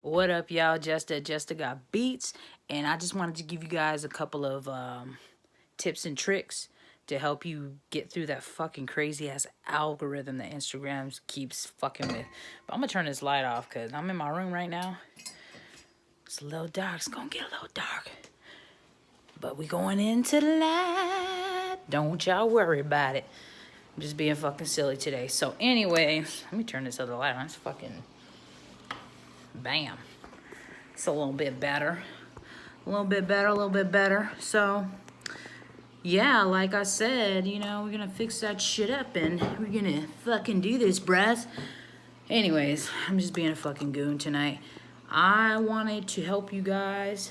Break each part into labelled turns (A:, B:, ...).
A: What up, y'all? Jesta got beats, and I just wanted to give you guys a couple of tips and tricks to help you get through that fucking crazy ass algorithm that Instagram keeps fucking with. But I'm gonna turn this light off because I'm in my room right now. It's a little dark. It's gonna get a little dark, but we going into the light. Don't y'all worry about it. I'm just being fucking silly today. So, anyways, let me turn this other light on. It's fucking bam. It's a little bit better. A little bit better, a little bit better. So, yeah, like I said, we're gonna fix that shit up and we're gonna fucking do this, bruh. Anyways, I'm just being a fucking goon tonight. I wanted to help you guys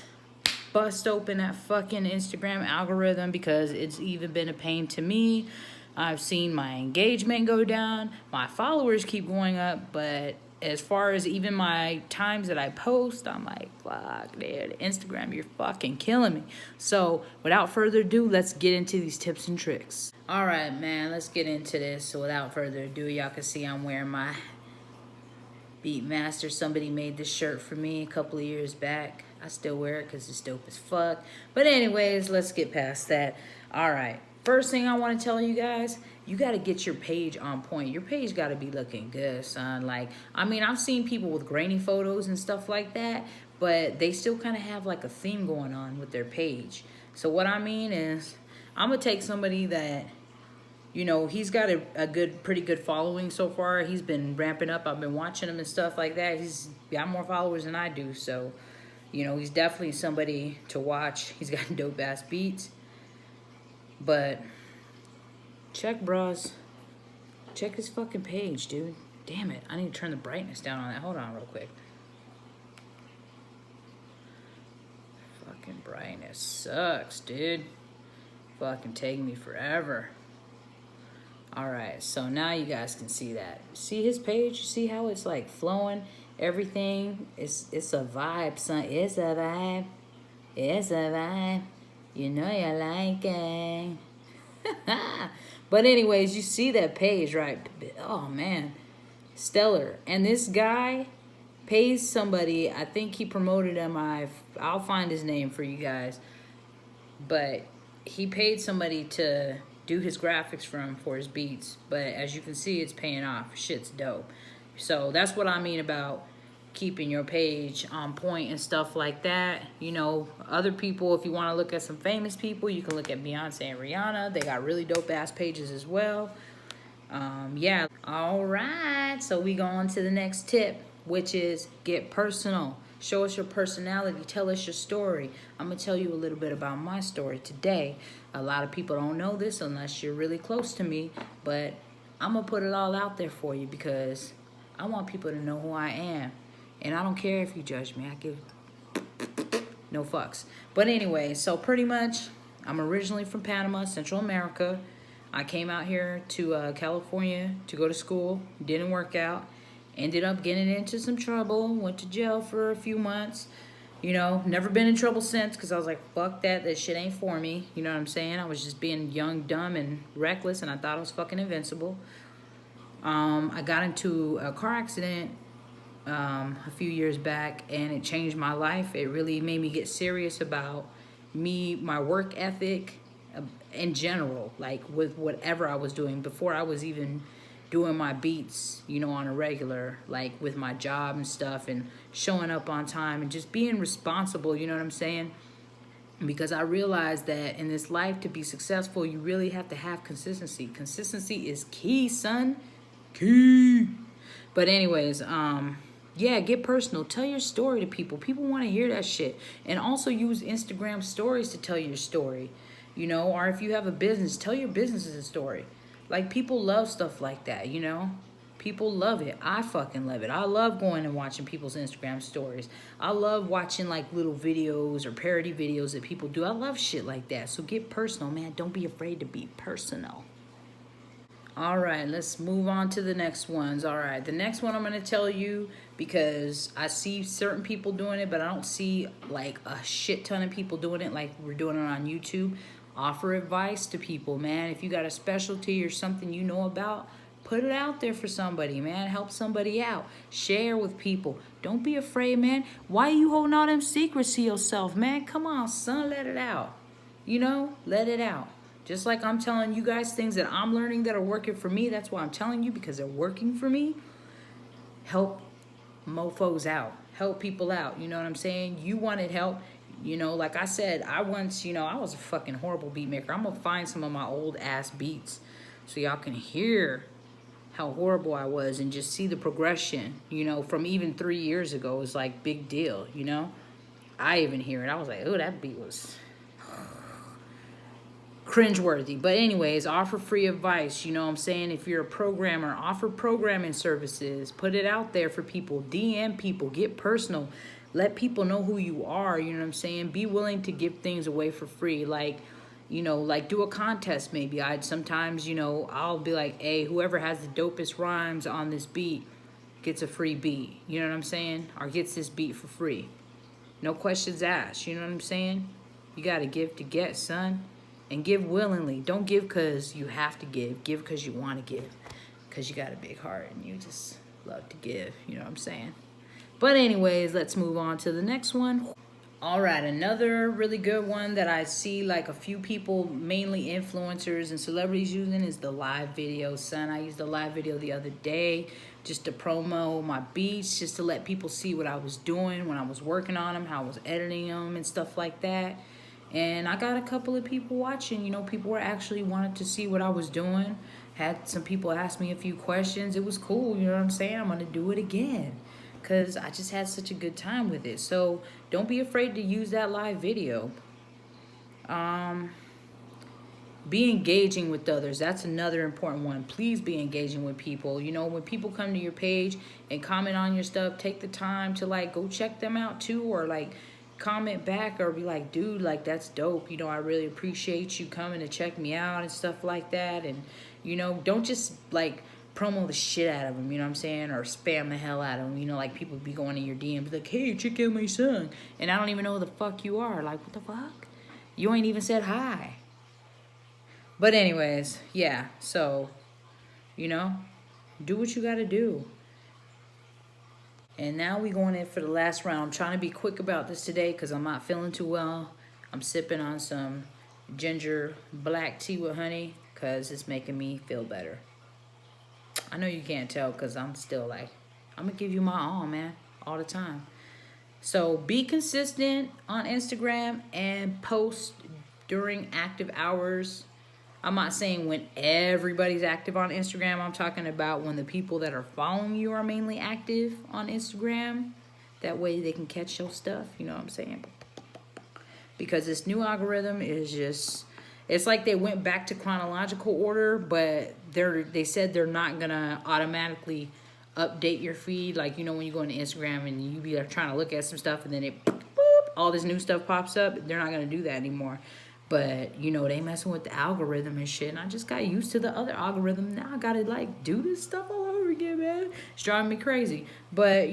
A: bust open that fucking Instagram algorithm because it's even been a pain to me. I've seen my engagement go down, my followers keep going up, but as far as even my times that I post, I'm like, fuck, dude, Instagram, you're fucking killing me. So without further ado, let's get into these tips and tricks. All right, man, let's get into this. So without further ado, y'all can see I'm wearing my Beatmaster. Somebody made this shirt for me a couple of years back. I still wear it because it's dope as fuck. But anyways, let's get past that. All right. First thing I want to tell you guys, you got to get your page on point. Your page got to be looking good, son. Like, I mean, I've seen people with grainy photos and stuff like that, but they still kind of have like a theme going on with their page. So what I mean is, I'm going to take somebody that, he's got a pretty good following so far. He's been ramping up. I've been watching him and stuff like that. He's got more followers than I do. So, he's definitely somebody to watch. He's got dope ass beats. But check, bros. Check his fucking page, dude. Damn it. I need to turn the brightness down on that. Hold on real quick. Fucking brightness sucks, dude. Fucking take me forever. Alright, so now you guys can see that. See his page? See how it's like flowing? Everything. It's a vibe, son. It's a vibe. It's a vibe. You know you like it. But anyways, you see that page, right? Oh, man. Stellar. And this guy pays somebody. I think he promoted him. I'll find his name for you guys. But he paid somebody to do his graphics for his beats. But as you can see, it's paying off. Shit's dope. So that's what I mean about keeping your page on point and stuff like that. Other people, if you want to look at some famous people, you can look at Beyonce and Rihanna. They got really dope ass pages as well. Yeah. All right. So we go on to the next tip, which is get personal. Show us your personality. Tell us your story. I'm going to tell you a little bit about my story today. A lot of people don't know this unless you're really close to me, but I'm going to put it all out there for you because I want people to know who I am. And I don't care if you judge me. I give no fucks. But anyway, so pretty much, I'm originally from Panama, Central America. I came out here to California to go to school. Didn't work out. Ended up getting into some trouble. Went to jail for a few months. Never been in trouble since because I was like, fuck that. That shit ain't for me. You know what I'm saying? I was just being young, dumb, and reckless, and I thought I was fucking invincible. I got into a car accident a few years back, and it changed my life. It really made me get serious about my work ethic in general, like with whatever I was doing before I was even doing my beats, on a regular, like with my job and stuff, and showing up on time and just being responsible, you know what I'm saying? Because I realized that in this life, to be successful, you really have to have consistency. Consistency is key, son. Key. But anyways, yeah, get personal. Tell your story to people. People want to hear that shit. And also use Instagram stories to tell your story. Or if you have a business, tell your business a story. Like, people love stuff like that, People love it. I fucking love it. I love going and watching people's Instagram stories. I love watching, like, little videos or parody videos that people do. I love shit like that. So get personal, man. Don't be afraid to be personal. All right, let's move on to the next ones. All right, the next one I'm going to tell you because I see certain people doing it, but I don't see like a shit ton of people doing it like we're doing it on YouTube. Offer advice to people, man. If you got a specialty or something you know about, Put it out there for somebody, man. Help somebody out. Share with people. Don't be afraid, man. Why you holding all them secrets to yourself, man? Come on, son, let it out. You know, let it out. Just like I'm telling you guys things that I'm learning that are working for me. That's why I'm telling you, because they're working for me. Help mofos out. Help people out. You know what I'm saying? You wanted help. You know, like I said, I once, I was a fucking horrible beat maker. I'm going to find some of my old ass beats so y'all can hear how horrible I was and just see the progression, from even 3 years ago. It's like big deal, I even hear it. I was like, oh, that beat was cringeworthy. But anyways, offer free advice. You know what I'm saying? If you're a programmer, offer programming services. Put it out there for people. DM people. Get personal. Let people know who you are. You know what I'm saying? Be willing to give things away for free. Like do a contest maybe. Sometimes, I'll be like, hey, whoever has the dopest rhymes on this beat gets a free beat. You know what I'm saying? Or gets this beat for free. No questions asked. You know what I'm saying? You got to give to get, son. And give willingly. Don't give because you have to give. Give because you want to give. Because you got a big heart and you just love to give. You know what I'm saying? But anyways, let's move on to the next one. All right, another really good one that I see like a few people, mainly influencers and celebrities using is the live video, son. I used the live video the other day just to promo my beats, just to let people see what I was doing when I was working on them, how I was editing them and stuff like that. And I got a couple of people watching. People were actually wanted to see what I was doing. Had some people ask me a few questions. It was cool, you know what I'm saying? I'm going to do it again because I just had such a good time with it. So don't be afraid to use that live video. Be engaging with others. That's another important one. Please be engaging with people. When people come to your page and comment on your stuff, take the time to go check them out too, or comment back or be like, dude, that's dope. I really appreciate you coming to check me out and stuff like that. And, don't just promo the shit out of them, you know what I'm saying? Or spam the hell out of them. People be going in your DMs like, hey, check out my song. And I don't even know who the fuck you are. What the fuck? You ain't even said hi. But anyways, yeah. So, do what you got to do. And now we going in for the last round. I'm trying to be quick about this today because I'm not feeling too well. I'm sipping on some ginger black tea with honey because it's making me feel better. I know you can't tell because I'm still I'm going to give you my all, man, all the time. So be consistent on Instagram and post during active hours. I'm not saying when everybody's active on Instagram. I'm talking about when the people that are following you are mainly active on Instagram. That way they can catch your stuff. You know what I'm saying? Because this new algorithm is just... It's like they went back to chronological order, but they said they're not going to automatically update your feed. When you go on Instagram and you be trying to look at some stuff and then all this new stuff pops up. They're not going to do that anymore. But, they messing with the algorithm and shit. And I just got used to the other algorithm. Now I got to, do this stuff all over again, man. It's driving me crazy. But,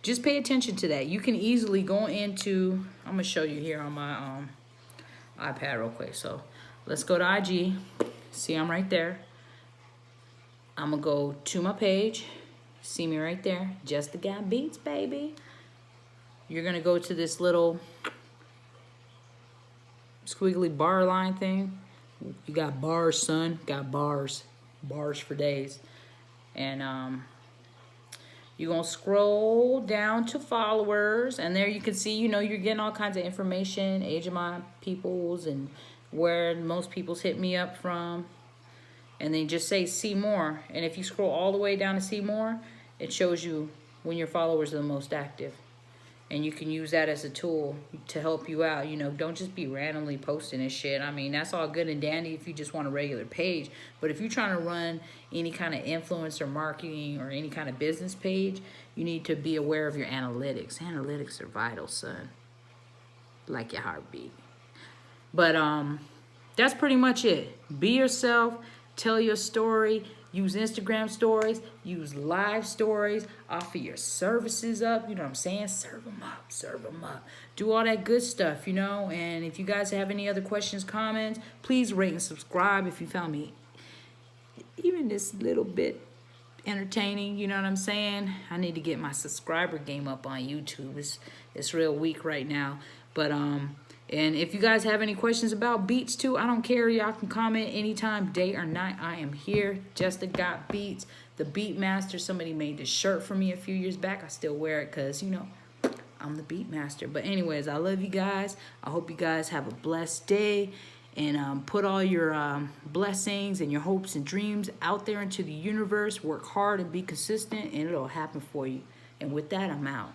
A: just pay attention to that. You can easily go into... I'm going to show you here on my iPad real quick. So, let's go to IG. See, I'm right there. I'm going to go to my page. See me right there. Just the Guy Beats, baby. You're going to go to this little... squiggly bar line thing. You got bars, son. Got bars for days. And you're gonna scroll down to followers, and there you can see, you're getting all kinds of information, age of my peoples and where most people's hit me up from. And then just say see more, and if you scroll all the way down to see more, it shows you when your followers are the most active. And you can use that as a tool to help you out. Don't just be randomly posting and shit. I mean, that's all good and dandy if you just want a regular page. But if you're trying to run any kind of influencer marketing or any kind of business page, you need to be aware of your analytics. Analytics are vital, son. Like your heartbeat. But that's pretty much it. Be yourself. Tell your story. Use Instagram stories. Use live stories. Offer your services up. You know what I'm saying? Serve them up. Serve them up. Do all that good stuff, And if you guys have any other questions, comments, please rate and subscribe if you found me even this little bit entertaining, you know what I'm saying? I need to get my subscriber game up on YouTube. It's real weak right now. But and if you guys have any questions about beats too, I don't care. Y'all can comment anytime, day or night. I am here. Just got beats. The Beat Master. Somebody made this shirt for me a few years back. I still wear it because, you know, I'm the Beat Master. But anyways, I love you guys. I hope you guys have a blessed day. And put all your blessings and your hopes and dreams out there into the universe. Work hard and be consistent, and it'll happen for you. And with that, I'm out.